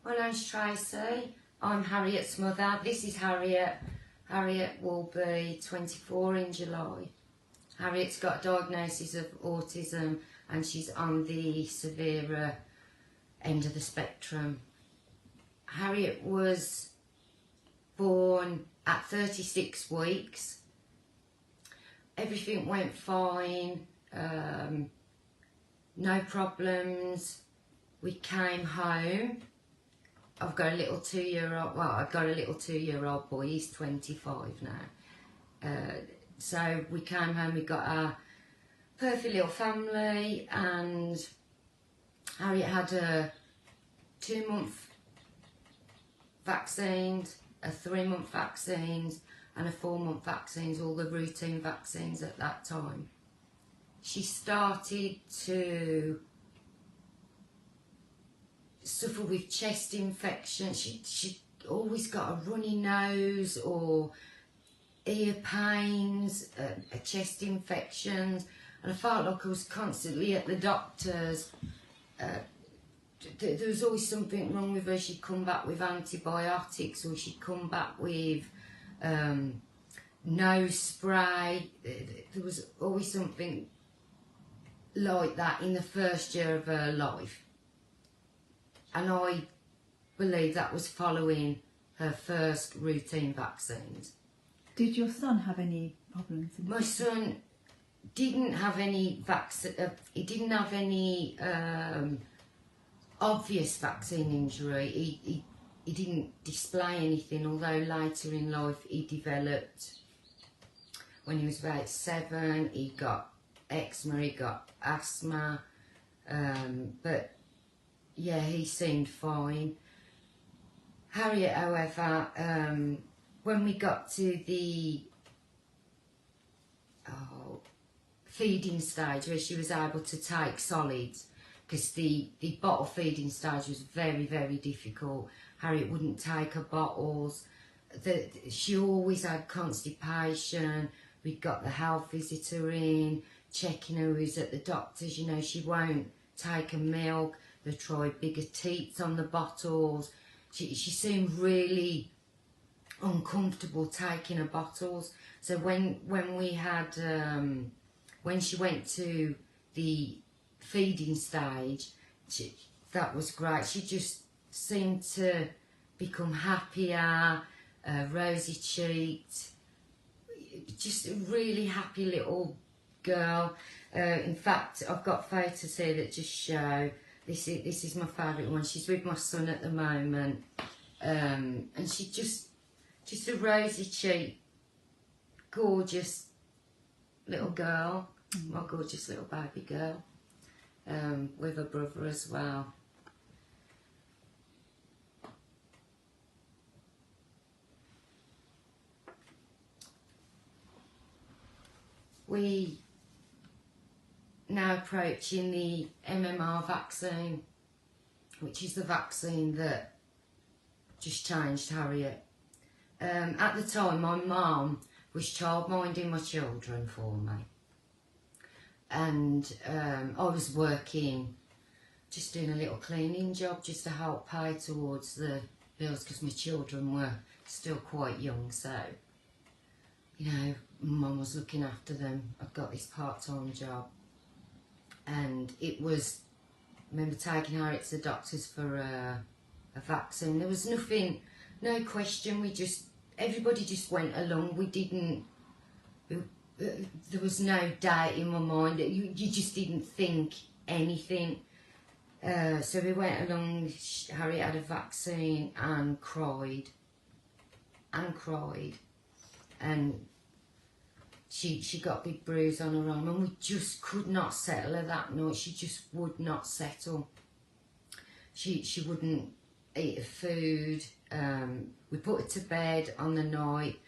My name's Tracy. I'm Harriet's mother. This is Harriet. Harriet will be 24 in July. Harriet's got a diagnosis of autism and she's on the severer end of the spectrum. Harriet was born at 36 weeks. Everything went fine, no problems. We came home. I've got a little 2-year-old, well, I've got a little 2-year-old boy, he's 25 now. So we came home, we got a perfect little family, and Harriet had a 2-month vaccines, a 3-month vaccines, and a 4-month vaccines, all the routine vaccines at that time. She started to suffer with chest infection. She always got a runny nose or ear pains, chest infections, and I felt like I was constantly at the doctor's. There was always something wrong with her. She'd come back with antibiotics, or she'd come back with nose spray. There was always something like that in the first year of her life. And I believe that was following her first routine vaccines. Did your son have any problems? My son didn't have any he didn't have any obvious vaccine injury. He didn't display anything, although later in life he developed, when he was about 7, he got eczema, he got asthma, but yeah, he seemed fine. Harriet, however, when we got to the feeding stage where she was able to take solids, because the bottle feeding stage was very, very difficult. Harriet wouldn't take her bottles. She always had constipation. We got the health visitor in, checking her who's at the doctor's. You know, she won't take her milk. They tried bigger teats on the bottles. She seemed really uncomfortable taking her bottles. So when we had when she went to the feeding stage, that was great. She just seemed to become happier, rosy cheeked, just a really happy little girl. In fact, I've got photos here that just show. This is my favourite one. She's with my son at the moment, and she just a rosy cheeked, gorgeous little girl, my gorgeous little baby girl, with her brother as well. We now approaching the MMR vaccine, which is the vaccine that just changed Harriet. At the time, my mum was childminding my children for me, and I was working, just doing a little cleaning job just to help pay towards the bills, because my children were still quite young. So, you know, mum was looking after them. I've got this part-time job. And it was, I remember taking Harriet to the doctors for a vaccine. There was nothing, no question, everybody just went along. We didn't, there was no doubt in my mind. You just didn't think anything. So we went along, Harriet had a vaccine and cried. And she got a big bruise on her arm, and we just could not settle her that night. She just would not settle. She wouldn't eat her food. We put her to bed on the night,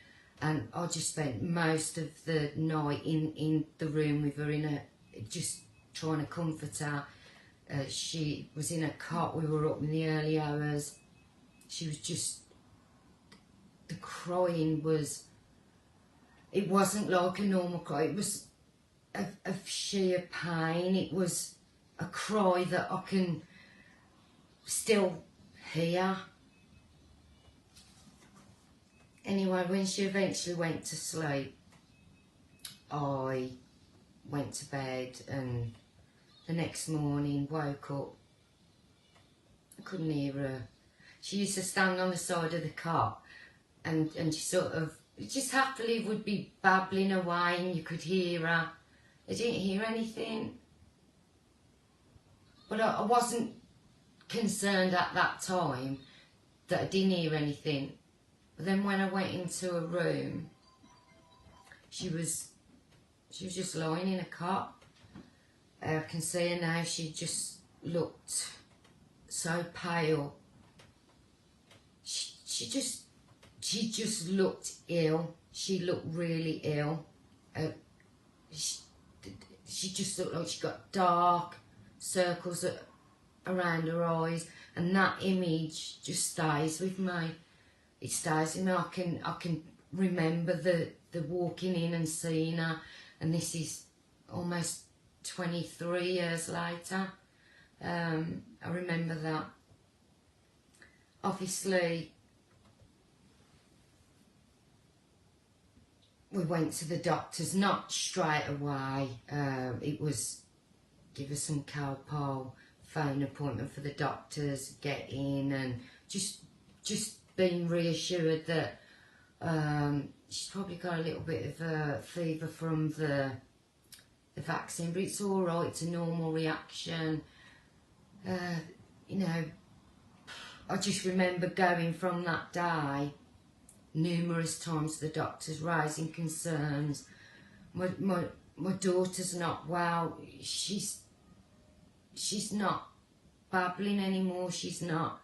and I just spent most of the night in the room with her, just trying to comfort her. She was in a cot. We were up in the early hours. She was just, the crying was, it wasn't like a normal cry. It was of sheer pain. It was a cry that I can still here. Anyway, when she eventually went to sleep, I went to bed, and the next morning woke up. I couldn't hear her. She used to stand on the side of the cot, and she sort of just happily would be babbling away, and you could hear her. I didn't hear anything, but I wasn't concerned at that time that I didn't hear anything. But then when I went into a room, she was just lying in a cot. I can see her now. She just looked so pale. She just looked ill. She looked really ill. She just looked like she got dark circles around her eyes, and that image just stays with me. It stays with me. I can remember the walking in and seeing her, and this is almost 23 years later. I remember that. Obviously, we went to the doctors, not straight away. It was give us some Calpol, phone appointment for the doctors, get in, and just being reassured that she's probably got a little bit of a fever from the vaccine, but it's all right. It's a normal reaction. You know, I just remember going from that day numerous times to the doctors, raising concerns. My daughter's not well. She's not babbling anymore. She's not.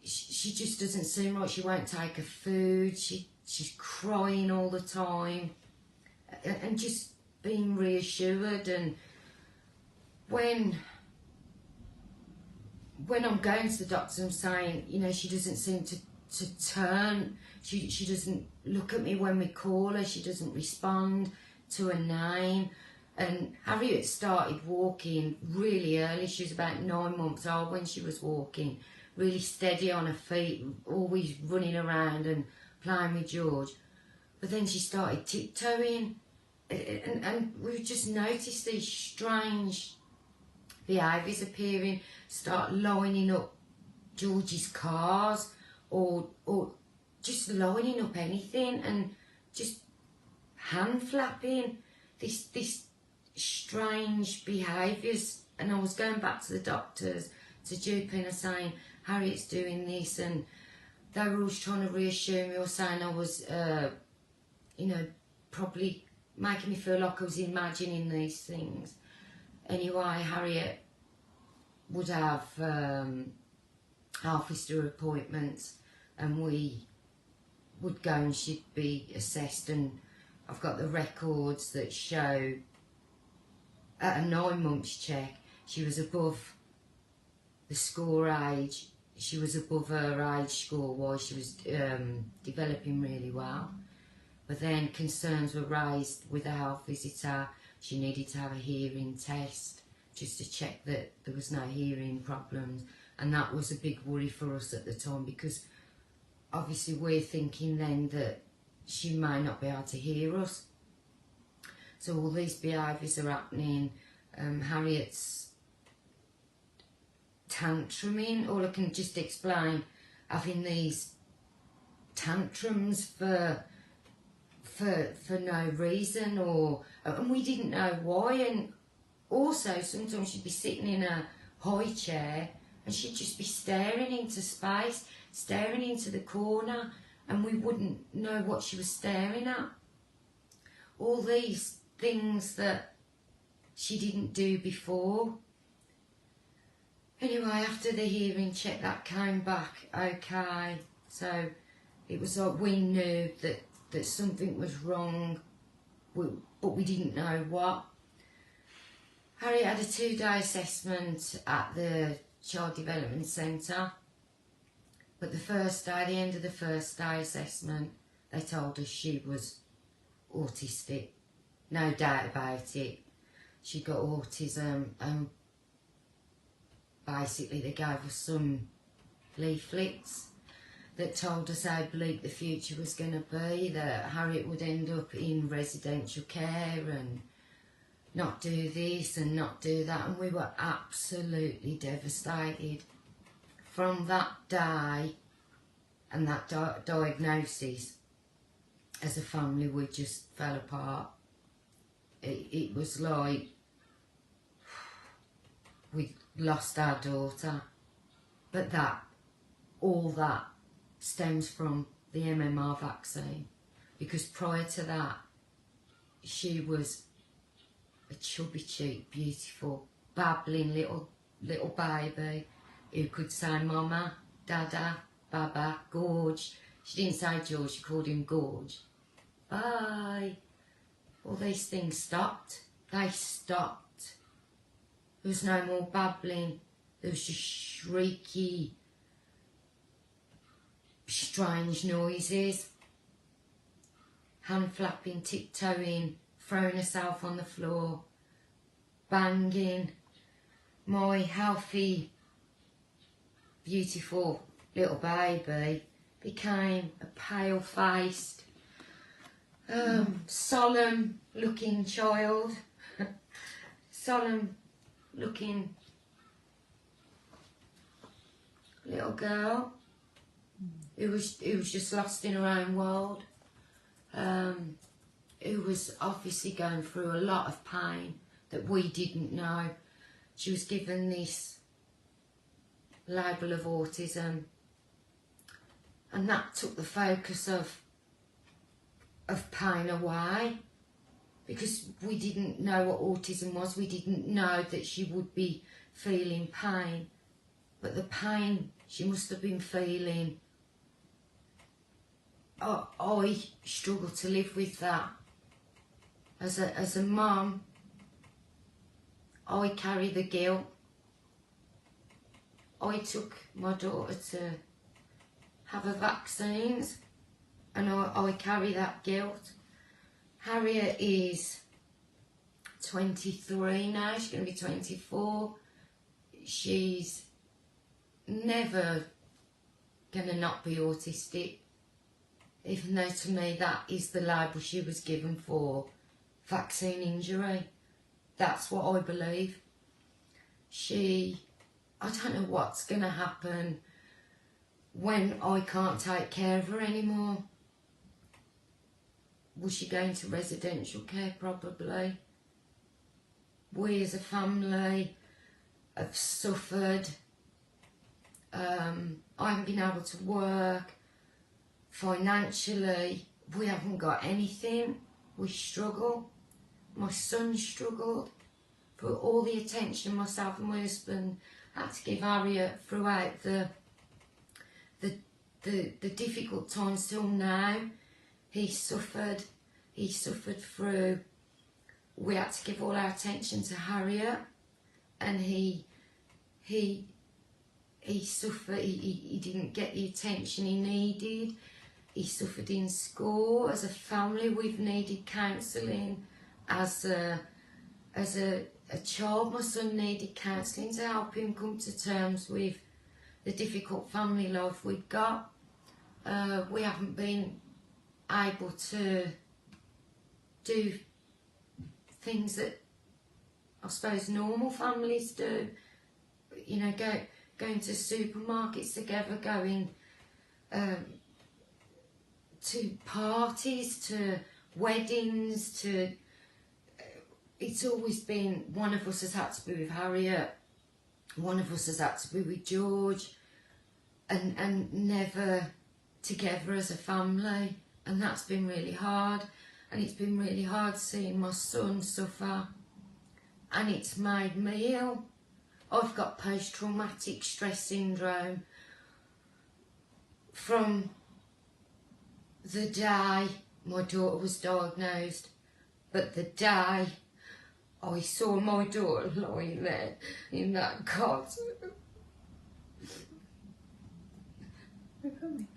She just doesn't seem right. She won't take her food. She's crying all the time, and just being reassured. And when I'm going to the doctor, I'm saying, you know, she doesn't seem to turn. She doesn't look at me when we call her. She doesn't respond to her name. And Harriet started walking really early. She was about 9 months old when she was walking, really steady on her feet, always running around and playing with George. But then she started tiptoeing, and we just noticed these strange behaviours appearing, start lining up George's cars, or just lining up anything, and just hand flapping, this strange behaviours. And I was going back to the doctors, to GP, and I was saying, Harriet's doing this, and they were always trying to reassure me, or saying I was, you know, probably making me feel like I was imagining these things. Anyway, Harriet would have half-sister appointments, and we would go, and she'd be assessed, and I've got the records that show at a 9 months check she was above the score age. She was above her age score while she was developing really well. But then concerns were raised with the health visitor. She needed to have a hearing test just to check that there was no hearing problems. And that was a big worry for us at the time, because obviously we're thinking then that she may not be able to hear us. So all these behaviours are happening. Harriet's tantruming. All I can just explain, having these tantrums for no reason, and we didn't know why. And also sometimes she'd be sitting in a high chair and she'd just be staring into space, staring into the corner, and we wouldn't know what she was staring at. All these things that she didn't do before. Anyway, after the hearing check, that came back okay. So it was like we knew that something was wrong, but we didn't know what. Harriet had a 2-day assessment at the Child Development Centre. But the first day, the end of the first day assessment, they told us she was autistic. No doubt about it. She got autism, and basically they gave us some leaflets that told us how bleak the future was going to be, that Harriet would end up in residential care and not do this and not do that, and we were absolutely devastated. From that day and that diagnosis, as a family we just fell apart. It was like we lost our daughter, but all that stems from the MMR vaccine, because prior to that she was a chubby cheek, beautiful, babbling little baby who could say mama, dada, baba, gorge. She didn't say George, she called him Gorge. Bye. All these things stopped. They stopped. There was no more babbling. There was just shrieky, strange noises. Hand flapping, tiptoeing, throwing herself on the floor, banging. My healthy, beautiful little baby became a pale-faced, solemn-looking child, solemn-looking little girl who was just lost in her own world, who was obviously going through a lot of pain that we didn't know. She was given this label of autism, and that took the focus of pain away, because we didn't know what autism was. We didn't know that she would be feeling pain, but the pain she must have been feeling, I struggle to live with that. As a mum, I carry the guilt. I took my daughter to have her vaccines, and I carry that guilt. Harriet is 23 now, she's going to be 24. She's never going to not be autistic, even though to me that is the label she was given for vaccine injury. That's what I believe. I don't know what's going to happen when I can't take care of her anymore. Was she going to residential care? Probably. We as a family have suffered. I haven't been able to work. Financially, we haven't got anything. We struggle. My son struggled. For all the attention myself and my husband had to give Harriet throughout the difficult times till now. He suffered through. We had to give all our attention to Harriet, and he suffered. He didn't get the attention he needed. He suffered in school. As a family, we've needed counselling. As a child, my son needed counselling to help him come to terms with the difficult family life we've got. We haven't been able to do things that I suppose normal families do. You know, going to supermarkets together, going to parties, to weddings, to... It's always been one of us has had to be with Harriet, one of us has had to be with George, and never together as a family, and that's been really hard. And it's been really hard seeing my son suffer, and it's made me ill. I've got post-traumatic stress syndrome from the day my daughter was diagnosed, but the day I saw my daughter lying there in that cot. We're coming.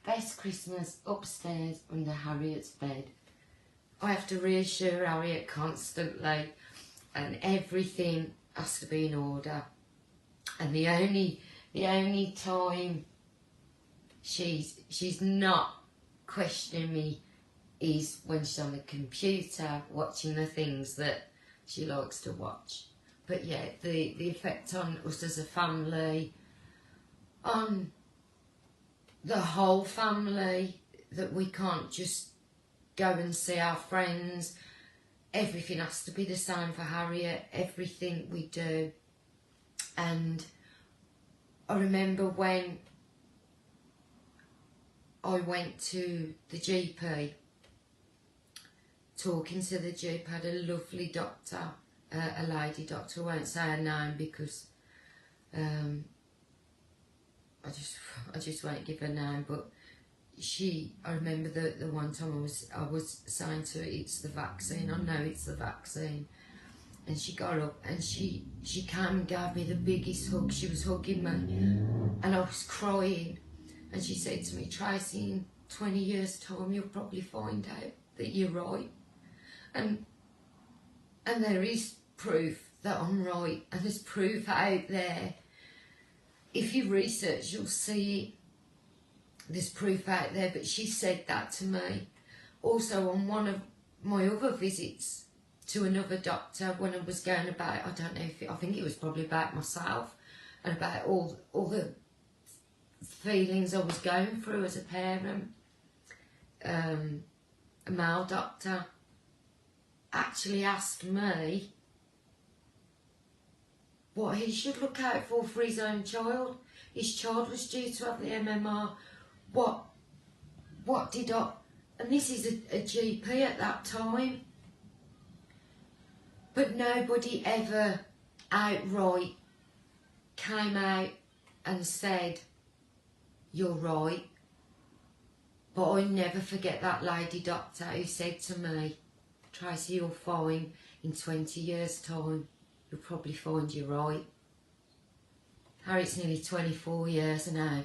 Best Christmas upstairs under Harriet's bed. I have to reassure Harriet constantly and everything has to be in order. And the only time she's not questioning me is when she's on the computer watching the things that she likes to watch. But yeah, the effect on us as a family, on the whole family, that we can't just go and see our friends. Everything has to be the same for Harriet, everything we do. And I remember when I went to the GP, talking to the GP, had a lovely doctor, a lady doctor. I won't say her name because I just won't give her name, but I remember the one time I was saying to her, it's the vaccine, I know it's the vaccine. And she got up and she came and gave me the biggest hug. She was hugging me and I was crying. And she said to me, Tracy, in 20 years' time you'll probably find out that you're right. And there is proof that I'm right, and there's proof out there. If you research, you'll see it. There's proof out there, but she said that to me. Also, on one of my other visits to another doctor, when I was going about, I don't know I think it was probably about myself and about all the feelings I was going through as a parent. A male doctor actually asked me what he should look out for his own child. His child was due to have the MMR. What did I... And this is a GP at that time. But nobody ever outright came out and said, you're right. But I never forget that lady doctor who said to me, Tracy, you'll find in 20 years' time, you'll probably find you're right. Harriet's nearly 24 years now,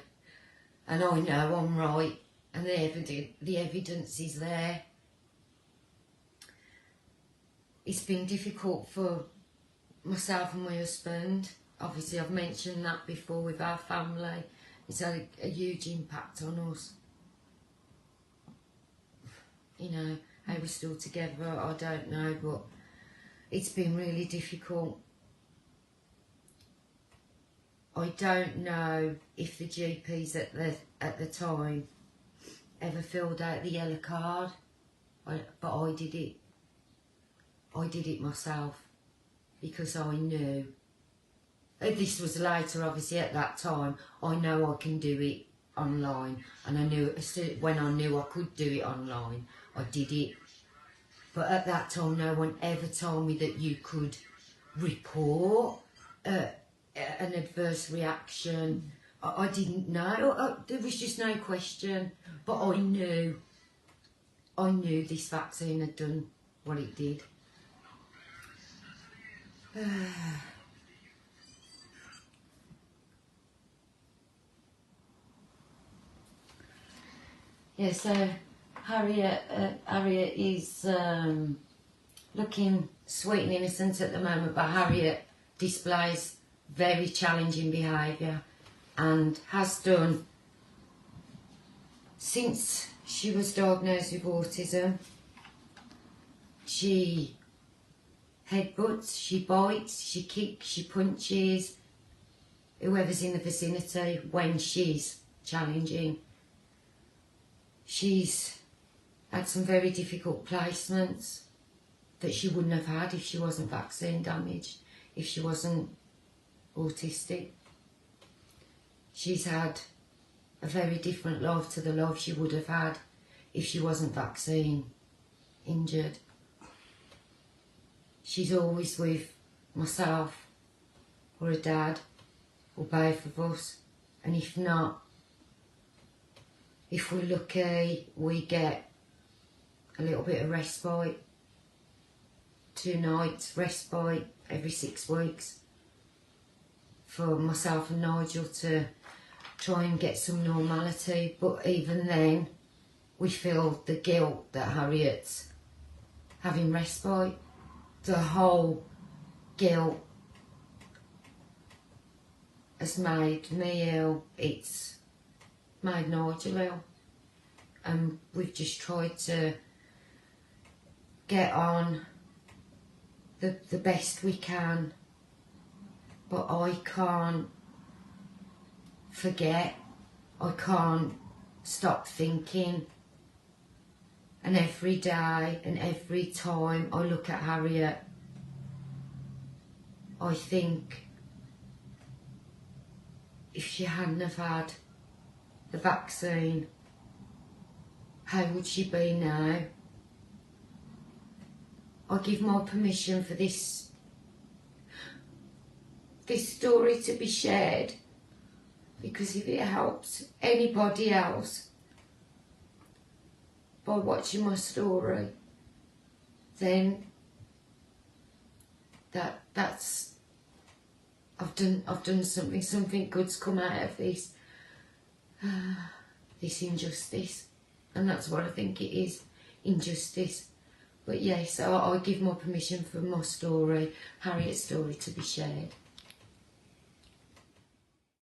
and I know I'm right, and the evidence is there. It's been difficult for myself and my husband. Obviously, I've mentioned that before with our family. It's had a huge impact on us. You know, how we're still together, I don't know, but it's been really difficult. I don't know if the GPs at the time ever filled out the yellow card, but I did it. I did it myself because I knew. This was later, obviously. At that time, I know I can do it online, and I knew when I knew I could do it online, I did it. But at that time, no one ever told me that you could report an adverse reaction. I didn't know. There was just no question. But I knew this vaccine had done what it did. Yeah, so Harriet is looking sweet and innocent at the moment, but Harriet displays very challenging behaviour and has done since she was diagnosed with autism. She headbutts, she bites, she kicks, she punches whoever's in the vicinity when she's challenging. She's had some very difficult placements that she wouldn't have had if she wasn't vaccine damaged, if she wasn't autistic. She's had a very different life to the life she would have had if she wasn't vaccine injured. She's always with myself or a dad or both of us, and if not, if we're lucky, we get a little bit of respite, 2 nights respite every 6 weeks for myself and Nigel to try and get some normality. But even then, we feel the guilt that Harriet's having respite. The whole guilt has made me ill. It's made Nigel ill. And we've just tried to get on the best we can. But I can't forget. I can't stop thinking. And every day and every time I look at Harriet, I think if she hadn't have had the vaccine, how would she be now? I give my permission for this story to be shared, because if it helps anybody else by watching my story, then that's I've done something good's come out of this this injustice, and that's what I think it is, injustice. But yes, I give my permission for my story, Harriet's story, to be shared.